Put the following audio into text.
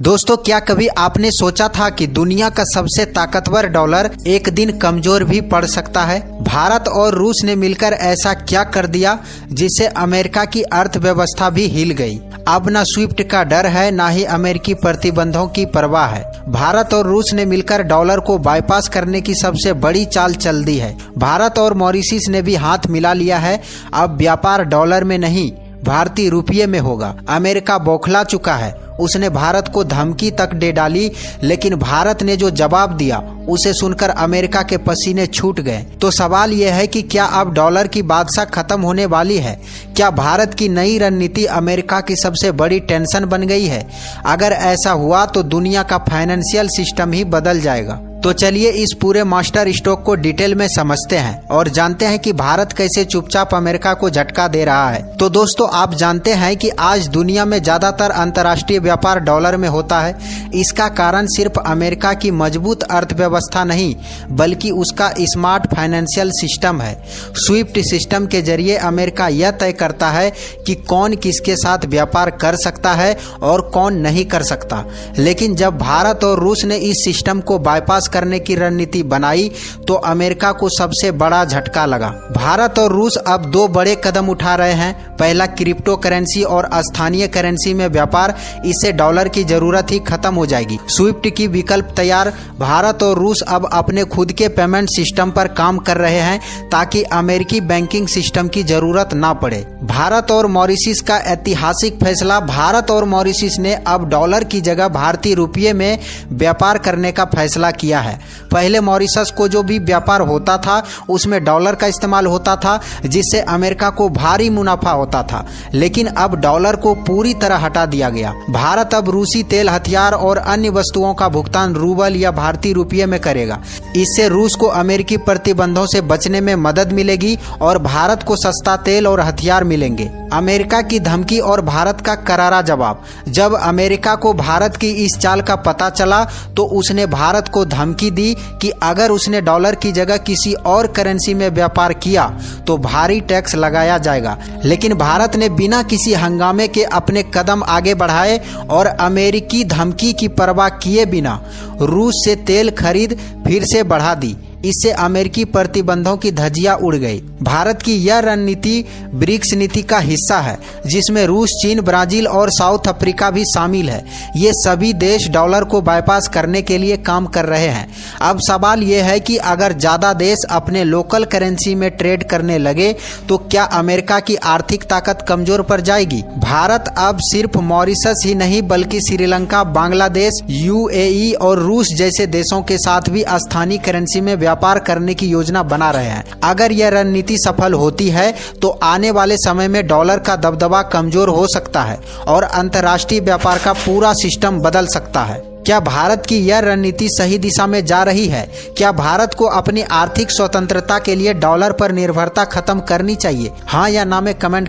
दोस्तों, क्या कभी आपने सोचा था कि दुनिया का सबसे ताकतवर डॉलर एक दिन कमजोर भी पड़ सकता है। भारत और रूस ने मिलकर ऐसा क्या कर दिया जिससे अमेरिका की अर्थव्यवस्था भी हिल गई। अब न स्विफ्ट का डर है, न ही अमेरिकी प्रतिबंधों की परवाह है। भारत और रूस ने मिलकर डॉलर को बाईपास करने की सबसे बड़ी चाल चल दी है। भारत और मॉरिशस ने भी हाथ मिला लिया है। अब व्यापार डॉलर में नहीं, भारतीय रुपये में होगा। अमेरिका बौखला चुका है, उसने भारत को धमकी तक दे डाली, लेकिन भारत ने जो जवाब दिया उसे सुनकर अमेरिका के पसीने छूट गए। तो सवाल यह है कि क्या अब डॉलर की बादशाह खत्म होने वाली है? क्या भारत की नई रणनीति अमेरिका की सबसे बड़ी टेंशन बन गई है? अगर ऐसा हुआ तो दुनिया का फाइनेंशियल सिस्टम ही बदल जाएगा। तो चलिए इस पूरे मास्टर स्ट्रोक को डिटेल में समझते हैं और जानते हैं कि भारत कैसे चुपचाप अमेरिका को झटका दे रहा है। तो दोस्तों, आप जानते हैं कि आज दुनिया में ज्यादातर अंतर्राष्ट्रीय व्यापार डॉलर में होता है। इसका कारण सिर्फ अमेरिका की मजबूत अर्थव्यवस्था नहीं, बल्कि उसका स्मार्ट फाइनेंशियल सिस्टम है। स्विफ्ट सिस्टम के जरिए अमेरिका यह तय करता है कि कौन किसके साथ व्यापार कर सकता है और कौन नहीं कर सकता। लेकिन जब भारत और रूस ने इस सिस्टम को बाईपास करने की रणनीति बनाई तो अमेरिका को सबसे बड़ा झटका लगा। भारत और रूस अब दो बड़े कदम उठा रहे हैं। पहला, क्रिप्टो करेंसी और स्थानीय करेंसी में व्यापार। इससे डॉलर की जरूरत ही खत्म हो जाएगी। स्विफ्ट की विकल्प तैयार। भारत और रूस अब अपने खुद के पेमेंट सिस्टम पर काम कर रहे हैं ताकि अमेरिकी बैंकिंग सिस्टम की जरूरत ना पड़े। भारत और मॉरिशस का ऐतिहासिक फैसला। भारत और मॉरिशस ने अब डॉलर की जगह भारतीय रुपये में व्यापार करने का फैसला किया है। पहले मॉरिशस को जो भी व्यापार होता था उसमें डॉलर का इस्तेमाल होता था, जिससे अमेरिका को भारी मुनाफा होता था। लेकिन अब डॉलर को पूरी तरह हटा दिया गया। भारत अब रूसी तेल, हथियार और अन्य वस्तुओं का भुगतान रूबल या भारतीय रुपये में करेगा। इससे रूस को अमेरिकी प्रतिबंधों से बचने में मदद मिलेगी और भारत को सस्ता तेल और हथियार मिलेंगे। अमेरिका की धमकी और भारत का करारा जवाब। जब अमेरिका को भारत की इस चाल का पता चला तो उसने भारत को धमकी दी कि अगर उसने डॉलर की जगह किसी और करेंसी में व्यापार किया तो भारी टैक्स लगाया जाएगा। लेकिन भारत ने बिना किसी हंगामे के अपने कदम आगे बढ़ाए और अमेरिकी धमकी की परवाह किए बिना रूस से तेल खरीद फिर से बढ़ा दी। इससे अमेरिकी प्रतिबंधों की धज्जियां उड़ गई। भारत की यह रणनीति ब्रिक्स नीति का हिस्सा है, जिसमें रूस, चीन, ब्राजील और साउथ अफ्रीका भी शामिल है। ये सभी देश डॉलर को बाईपास करने के लिए काम कर रहे हैं। अब सवाल यह है कि अगर ज्यादा देश अपने लोकल करेंसी में ट्रेड करने लगे तो क्या अमेरिका की आर्थिक ताकत कमजोर पड़ जाएगी? भारत अब सिर्फ मॉरिशस ही नहीं बल्कि श्रीलंका, बांग्लादेश, यूएई और रूस जैसे देशों के साथ भी स्थानीय करेंसी में व्यापार करने की योजना बना रहे हैं। अगर यह रणनीति सफल होती है तो आने वाले समय में डॉलर का दबदबा कमजोर हो सकता है और अंतर्राष्ट्रीय व्यापार का पूरा सिस्टम बदल सकता है। क्या भारत की यह रणनीति सही दिशा में जा रही है? क्या भारत को अपनी आर्थिक स्वतंत्रता के लिए डॉलर पर निर्भरता खत्म करनी चाहिए? हाँ या ना में कमेंट